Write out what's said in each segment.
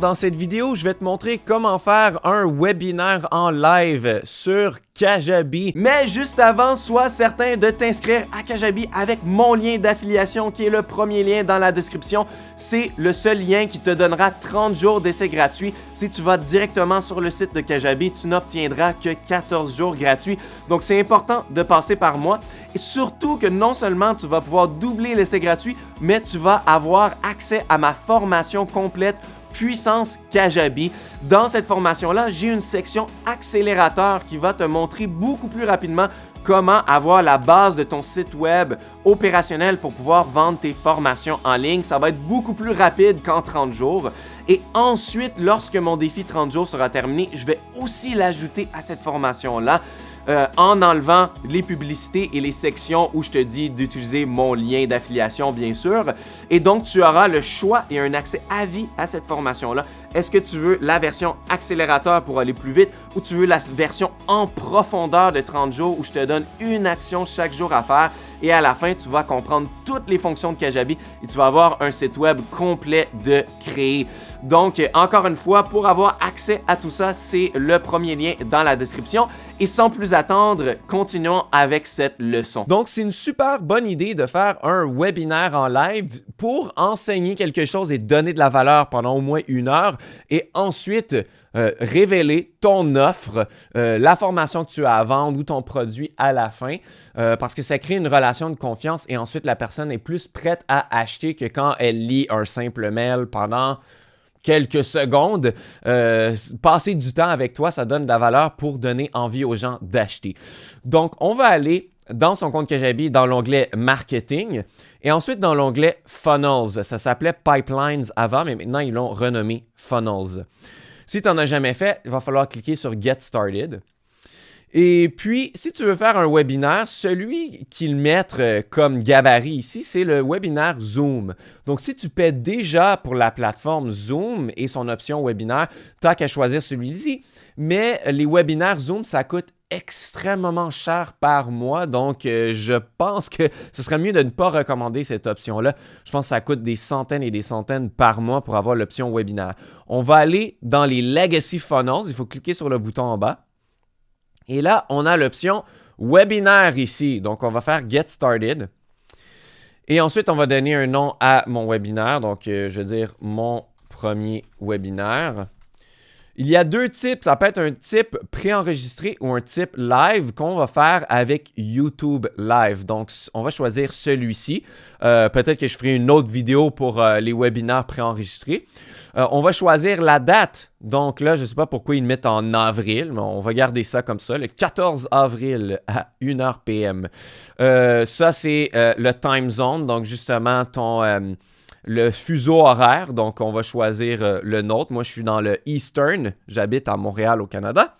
dans cette vidéo, je vais te montrer comment faire un webinaire en live sur Kajabi. Mais juste avant, sois certain de t'inscrire à Kajabi avec mon lien d'affiliation qui est le premier lien dans la description. C'est le seul lien qui te donnera 30 jours d'essai gratuit. Si tu vas directement sur le site de Kajabi, tu n'obtiendras que 14 jours gratuits. Donc c'est important de passer par moi. Et surtout que non seulement tu vas pouvoir doubler l'essai gratuit, mais tu vas avoir accès à ma formation complète Puissance Kajabi. Dans cette formation-là, j'ai une section accélérateur qui va te montrer beaucoup plus rapidement comment avoir la base de ton site web opérationnel pour pouvoir vendre tes formations en ligne. Ça va être beaucoup plus rapide qu'en 30 jours. Et ensuite, lorsque mon défi 30 jours sera terminé, je vais aussi l'ajouter à cette formation-là. En enlevant les publicités et les sections où je te dis d'utiliser mon lien d'affiliation, bien sûr. Et donc, tu auras le choix et un accès à vie à cette formation-là. Est-ce que tu veux la version accélérateur pour aller plus vite ou tu veux la version en profondeur de 30 jours où je te donne une action chaque jour à faire et à la fin, tu vas comprendre toutes les fonctions de Kajabi et tu vas avoir un site web complet de créer. Donc, encore une fois, pour avoir accès à tout ça, c'est le premier lien dans la description. Et sans plus attendre, continuons avec cette leçon. Donc, c'est une super bonne idée de faire un webinaire en live pour enseigner quelque chose et donner de la valeur pendant au moins 1 heure et ensuite révéler ton offre, la formation que tu as à vendre ou ton produit à la fin parce que ça crée une relation de confiance et ensuite la personne est plus prête à acheter que quand elle lit un simple mail pendant quelques secondes. Passer du temps avec toi, ça donne de la valeur pour donner envie aux gens d'acheter. Donc, on va aller dans son compte Kajabi, dans l'onglet Marketing et ensuite dans l'onglet Funnels. Ça s'appelait Pipelines avant, mais maintenant, ils l'ont renommé Funnels. Si tu n'en as jamais fait, il va falloir cliquer sur Get Started. Et puis, si tu veux faire un webinaire, celui qu'ils mettent comme gabarit ici, c'est le webinaire Zoom. Donc, si tu paies déjà pour la plateforme Zoom et son option webinaire, tu n'as qu'à choisir celui-ci. Mais les webinaires Zoom, ça coûte extrêmement cher par mois. Donc, je pense que ce serait mieux de ne pas recommander cette option-là. Je pense que ça coûte des centaines et des centaines par mois pour avoir l'option webinaire. On va aller dans les Legacy Funnels. Il faut cliquer sur le bouton en bas. Et là, on a l'option webinaire ici. Donc, on va faire Get Started. Et ensuite, on va donner un nom à mon webinaire. Donc, je veux dire mon premier webinaire. Il y a 2 types. Ça peut être un type préenregistré ou un type live qu'on va faire avec YouTube Live. Donc, on va choisir celui-ci. Peut-être que je ferai une autre vidéo pour les webinaires préenregistrés. On va choisir la date. Donc là, je ne sais pas pourquoi ils le mettent en avril, mais on va garder ça comme ça, le 14 avril à 1h PM. Ça, c'est le time zone, donc justement le fuseau horaire. Donc, on va choisir le nôtre. Moi, je suis dans le Eastern. J'habite à Montréal, au Canada.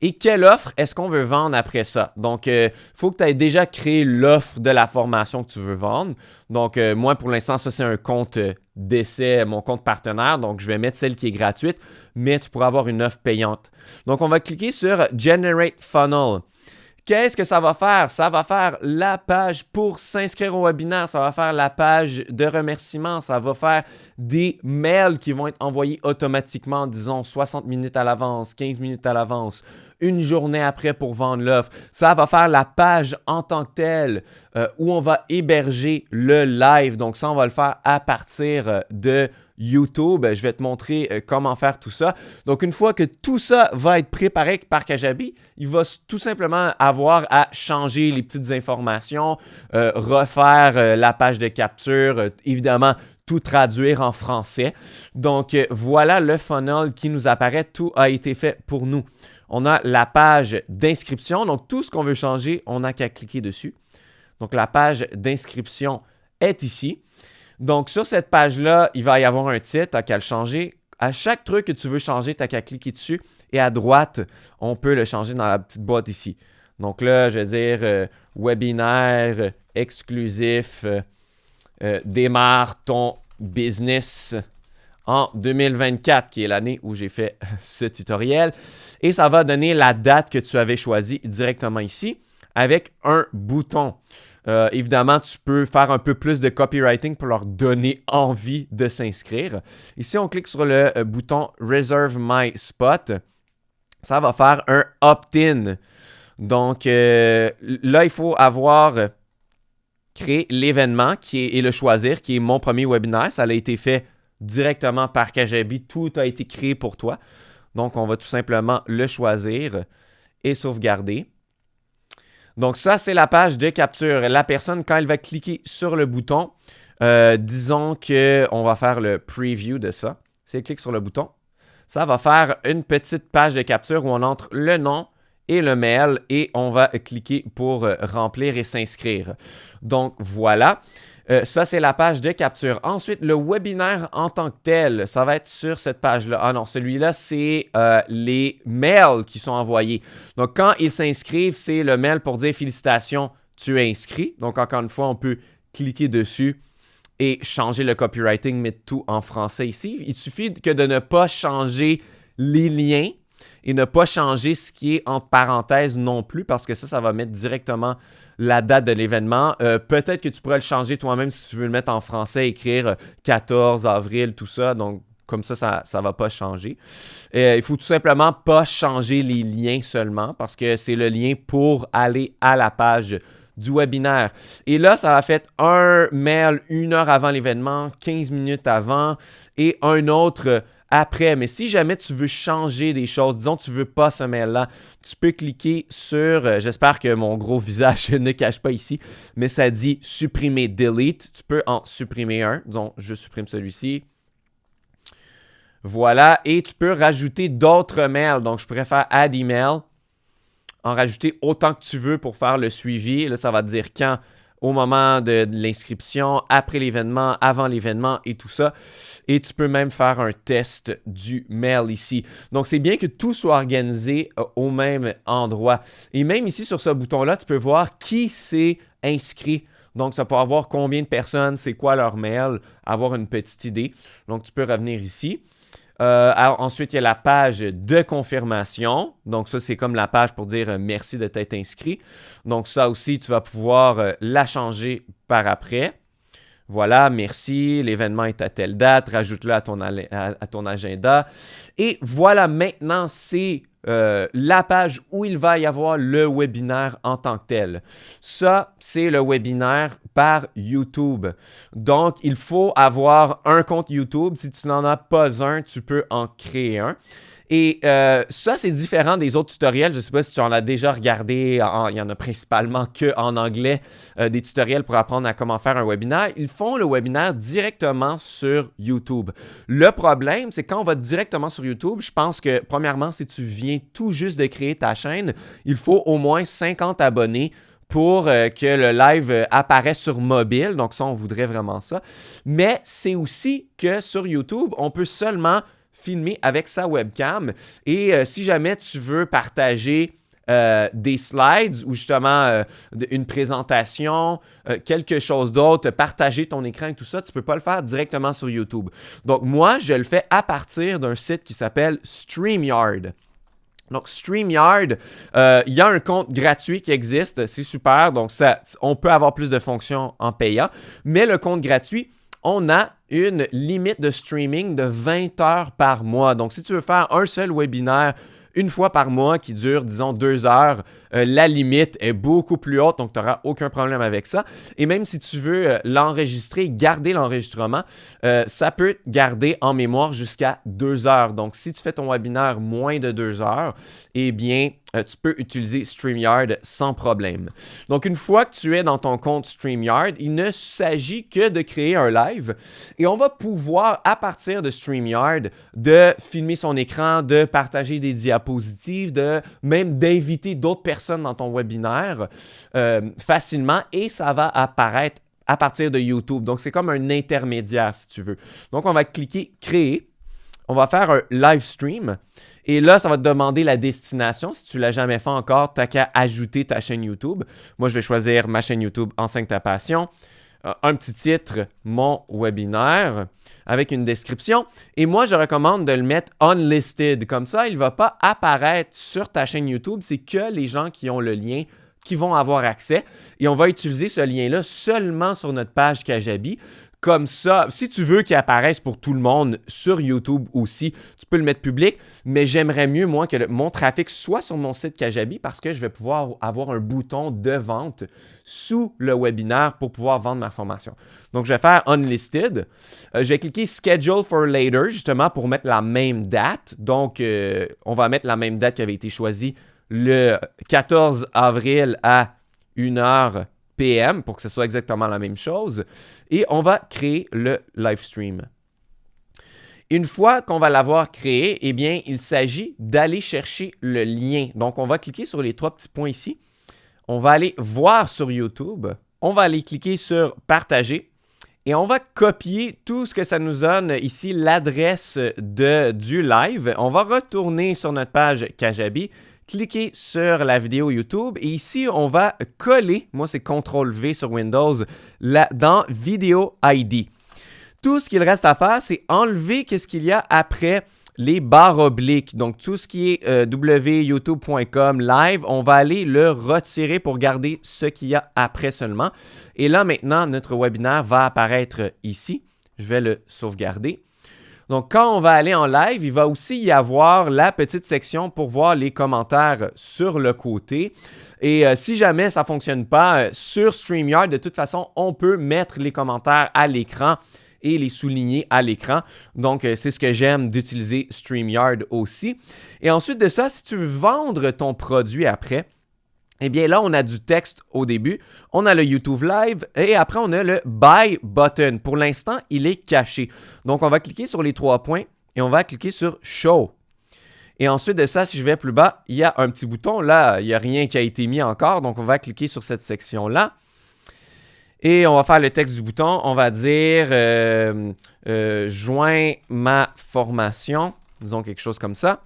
Et quelle offre est-ce qu'on veut vendre après ça? Donc, il faut que tu aies déjà créé l'offre de la formation que tu veux vendre. Donc, moi, pour l'instant, ça, c'est un compte d'essai, mon compte partenaire. Donc, je vais mettre celle qui est gratuite, mais tu pourras avoir une offre payante. Donc, on va cliquer sur Generate Funnel. Qu'est-ce que ça va faire? Ça va faire la page pour s'inscrire au webinaire, ça va faire la page de remerciement, ça va faire des mails qui vont être envoyés automatiquement, disons 60 minutes à l'avance, 15 minutes à l'avance, une journée après pour vendre l'offre. Ça va faire la page en tant que telle où on va héberger le live. Donc ça, on va le faire à partir de YouTube. Je vais te montrer comment faire tout ça. Donc, une fois que tout ça va être préparé par Kajabi, il va tout simplement avoir à changer les petites informations, refaire la page de capture, évidemment, tout traduire en français. Donc, voilà le funnel qui nous apparaît. Tout a été fait pour nous. On a la page d'inscription. Donc, tout ce qu'on veut changer, on n'a qu'à cliquer dessus. Donc, la page d'inscription est ici. Donc, sur cette page-là, il va y avoir un titre, tu n'as qu'à le changer. À chaque truc que tu veux changer, tu n'as qu'à cliquer dessus. Et à droite, on peut le changer dans la petite boîte ici. Donc là, je vais dire webinaire exclusif, démarre ton business en 2024, qui est l'année où j'ai fait ce tutoriel. Et ça va donner la date que tu avais choisie directement ici avec un bouton. Évidemment, tu peux faire un peu plus de copywriting pour leur donner envie de s'inscrire. Ici, on clique sur le bouton Reserve My Spot. Ça va faire un opt-in. Donc, là, il faut avoir créé l'événement et le choisir, qui est mon premier webinaire. Ça a été fait directement par Kajabi. Tout a été créé pour toi. Donc, on va tout simplement le choisir et sauvegarder. Donc, ça, c'est la page de capture. La personne, quand elle va cliquer sur le bouton, disons qu'on va faire le preview de ça. Si elle clique sur le bouton, ça va faire une petite page de capture où on entre le nom et le mail et on va cliquer pour remplir et s'inscrire. Donc, voilà. Ça, c'est la page de capture. Ensuite, le webinaire en tant que tel, ça va être sur cette page-là. Ah non, celui-là, c'est les mails qui sont envoyés. Donc, quand ils s'inscrivent, c'est le mail pour dire « Félicitations, tu es inscrit ». Donc, encore une fois, on peut cliquer dessus et changer le copywriting, mettre tout en français ici. Il suffit que de ne pas changer les liens et ne pas changer ce qui est entre parenthèses non plus parce que ça va mettre directement la date de l'événement. Peut-être que tu pourrais le changer toi-même si tu veux le mettre en français, écrire 14 avril, tout ça. Donc, comme ça ne va pas changer. Il faut tout simplement pas changer les liens seulement parce que c'est le lien pour aller à la page du webinaire. Et là, ça a fait un mail 1 heure avant l'événement, 15 minutes avant et un autre après. Mais si jamais tu veux changer des choses, disons que tu ne veux pas ce mail-là, tu peux cliquer sur, j'espère que mon gros visage ne cache pas ici, mais ça dit supprimer, delete. Tu peux en supprimer un. Disons, je supprime celui-ci. Voilà. Et tu peux rajouter d'autres mails. Donc, je pourrais faire add email. En rajouter autant que tu veux pour faire le suivi. Là, ça va te dire quand, au moment de l'inscription, après l'événement, avant l'événement et tout ça. Et tu peux même faire un test du mail ici. Donc, c'est bien que tout soit organisé au même endroit. Et même ici, sur ce bouton-là, tu peux voir qui s'est inscrit. Donc, ça peut avoir combien de personnes, c'est quoi leur mail, avoir une petite idée. Donc, tu peux revenir ici. Ensuite, il y a la page de confirmation. Donc, ça, c'est comme la page pour dire merci de t'être inscrit. Donc, ça aussi, tu vas pouvoir la changer par après. Voilà, merci, l'événement est à telle date, rajoute-le à ton agenda. Et voilà, maintenant, c'est la page où il va y avoir le webinaire en tant que tel. Ça, c'est le webinaire par YouTube. Donc, il faut avoir un compte YouTube. Si tu n'en as pas un, tu peux en créer un. Et ça, c'est différent des autres tutoriels. Je ne sais pas si tu en as déjà regardé. Il y en a principalement qu'en anglais, des tutoriels pour apprendre à comment faire un webinaire. Ils font le webinaire directement sur YouTube. Le problème, c'est quand on va directement sur YouTube, je pense que, premièrement, si tu viens tout juste de créer ta chaîne, il faut au moins 50 abonnés pour que le live apparaisse sur mobile. Donc ça, on voudrait vraiment ça. Mais c'est aussi que sur YouTube, on peut seulement filmer avec sa webcam. Et si jamais tu veux partager des slides ou justement une présentation, quelque chose d'autre, partager ton écran et tout ça, tu ne peux pas le faire directement sur YouTube. Donc moi, je le fais à partir d'un site qui s'appelle StreamYard. Donc, StreamYard, il y a un compte gratuit qui existe, c'est super. Donc, on peut avoir plus de fonctions en payant. Mais le compte gratuit, on a une limite de streaming de 20 heures par mois. Donc, si tu veux faire un seul webinaire une fois par mois qui dure, disons, 2 heures, la limite est beaucoup plus haute, donc tu n'auras aucun problème avec ça. Et même si tu veux l'enregistrer, garder l'enregistrement, ça peut garder en mémoire jusqu'à 2 heures. Donc, si tu fais ton webinaire moins de 2 heures, eh bien, tu peux utiliser StreamYard sans problème. Donc, une fois que tu es dans ton compte StreamYard, il ne s'agit que de créer un live et on va pouvoir, à partir de StreamYard, de filmer son écran, de partager des diapositives, même d'inviter d'autres personnes dans ton webinaire facilement et ça va apparaître à partir de YouTube. Donc, c'est comme un intermédiaire si tu veux. Donc, on va cliquer « Créer ». On va faire un live stream et là, ça va te demander la destination. Si tu ne l'as jamais fait encore, tu n'as qu'à ajouter ta chaîne YouTube. Moi, je vais choisir ma chaîne YouTube Enseigne ta passion. Un petit titre, mon webinaire, avec une description. Et moi, je recommande de le mettre unlisted. Comme ça, il ne va pas apparaître sur ta chaîne YouTube. C'est que les gens qui ont le lien qui vont avoir accès et on va utiliser ce lien-là seulement sur notre page Kajabi. Comme ça, si tu veux qu'il apparaisse pour tout le monde sur YouTube aussi, tu peux le mettre public, mais j'aimerais mieux, moi, que mon trafic soit sur mon site Kajabi parce que je vais pouvoir avoir un bouton de vente sous le webinaire pour pouvoir vendre ma formation. Donc, je vais faire Unlisted. Je vais cliquer Schedule for Later, justement, pour mettre la même date. Donc, on va mettre la même date qui avait été choisie le 14 avril à 1h PM pour que ce soit exactement la même chose. Et on va créer le live stream. Une fois qu'on va l'avoir créé, eh bien, il s'agit d'aller chercher le lien. Donc, on va cliquer sur les 3 petits points ici. On va aller voir sur YouTube. On va aller cliquer sur Partager. Et on va copier tout ce que ça nous donne ici, l'adresse du live. On va retourner sur notre page Kajabi. Cliquez sur la vidéo YouTube et ici, on va coller, moi c'est CTRL-V sur Windows, là, dans Video ID. Tout ce qu'il reste à faire, c'est enlever ce qu'il y a après les barres obliques. Donc, tout ce qui est wyoutube.com live, on va aller le retirer pour garder ce qu'il y a après seulement. Et là, maintenant, notre webinaire va apparaître ici. Je vais le sauvegarder. Donc, quand on va aller en live, il va aussi y avoir la petite section pour voir les commentaires sur le côté. Et si jamais ça ne fonctionne pas sur StreamYard, de toute façon, on peut mettre les commentaires à l'écran et les souligner à l'écran. Donc, c'est ce que j'aime d'utiliser StreamYard aussi. Et ensuite de ça, si tu veux vendre ton produit après, eh bien là, on a du texte au début, on a le YouTube Live et après, on a le Buy button. Pour l'instant, il est caché. Donc, on va cliquer sur les 3 points et on va cliquer sur Show. Et ensuite de ça, si je vais plus bas, il y a un petit bouton. Là, il n'y a rien qui a été mis encore. Donc, on va cliquer sur cette section-là. Et on va faire le texte du bouton. On va dire « Joins ma formation ». Disons quelque chose comme ça.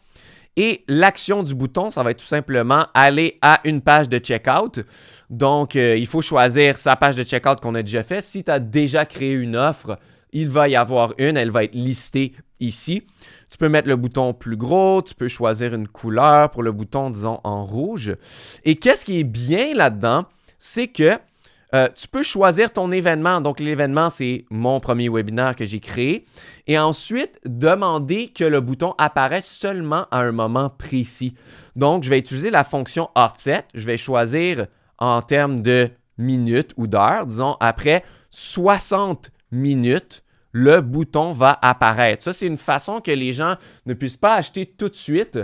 Et l'action du bouton, ça va être tout simplement aller à une page de checkout. Donc, il faut choisir sa page de checkout qu'on a déjà fait. Si tu as déjà créé une offre, il va y avoir une. Elle va être listée ici. Tu peux mettre le bouton plus gros. Tu peux choisir une couleur pour le bouton, disons, en rouge. Et qu'est-ce qui est bien là-dedans? C'est que tu peux choisir ton événement. Donc, l'événement, c'est mon premier webinaire que j'ai créé. Et ensuite, demander que le bouton apparaisse seulement à un moment précis. Donc, je vais utiliser la fonction Offset. Je vais choisir en termes de minutes ou d'heures. Disons, après 60 minutes, le bouton va apparaître. Ça, c'est une façon que les gens ne puissent pas acheter tout de suite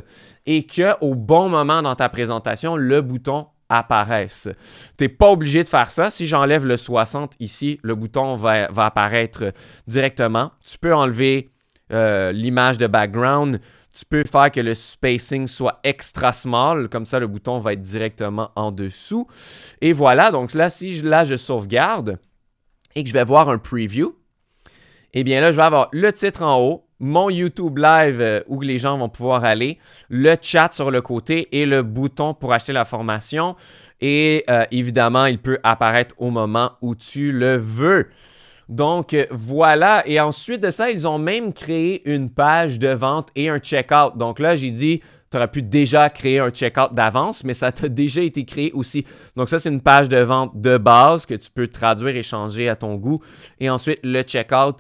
et qu'au bon moment dans ta présentation, le bouton apparaissent. Tu n'es pas obligé de faire ça. Si j'enlève le 60 ici, le bouton va apparaître directement. Tu peux enlever l'image de background. Tu peux faire que le spacing soit extra small. Comme ça, le bouton va être directement en dessous. Et voilà. Donc là, si je sauvegarde et que je vais voir un preview, eh bien là, je vais avoir le titre en haut, mon YouTube Live où les gens vont pouvoir aller, le chat sur le côté et le bouton pour acheter la formation. Et évidemment, il peut apparaître au moment où tu le veux. Donc, voilà. Et ensuite de ça, ils ont même créé une page de vente et un checkout. Donc là, j'ai dit, tu aurais pu déjà créer un checkout d'avance, mais ça t'a déjà été créé aussi. Donc ça, c'est une page de vente de base que tu peux traduire et changer à ton goût. Et ensuite, le checkout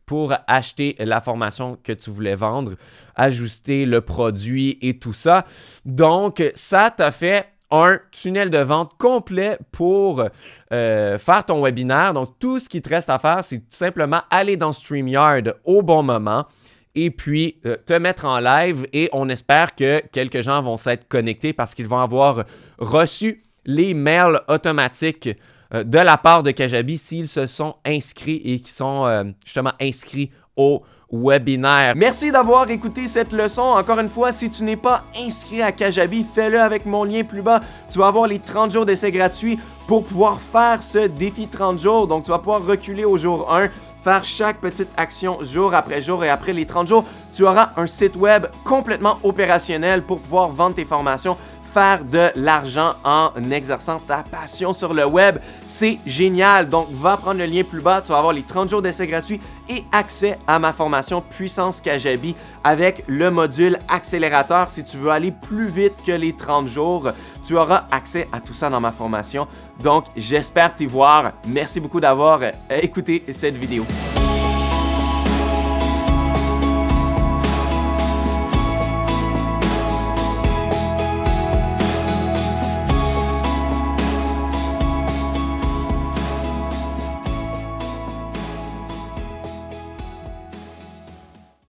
pour acheter la formation que tu voulais vendre, ajuster le produit et tout ça. Donc, ça t'a fait un tunnel de vente complet pour faire ton webinaire. Donc, tout ce qui te reste à faire, c'est tout simplement aller dans StreamYard au bon moment et puis te mettre en live et on espère que quelques gens vont s'être connectés parce qu'ils vont avoir reçu les mails automatiques de la part de Kajabi s'ils se sont inscrits et qui sont justement inscrits au webinaire. Merci d'avoir écouté cette leçon. Encore une fois, si tu n'es pas inscrit à Kajabi, fais-le avec mon lien plus bas. Tu vas avoir les 30 jours d'essai gratuits pour pouvoir faire ce défi 30 jours. Donc, tu vas pouvoir reculer au jour 1, faire chaque petite action jour après jour et après les 30 jours, tu auras un site web complètement opérationnel pour pouvoir vendre tes formations, faire de l'argent en exerçant ta passion sur le web. C'est génial. Donc, va prendre le lien plus bas. Tu vas avoir les 30 jours d'essai gratuits et accès à ma formation Puissance Kajabi avec le module accélérateur. Si tu veux aller plus vite que les 30 jours, tu auras accès à tout ça dans ma formation. Donc, j'espère t'y voir. Merci beaucoup d'avoir écouté cette vidéo.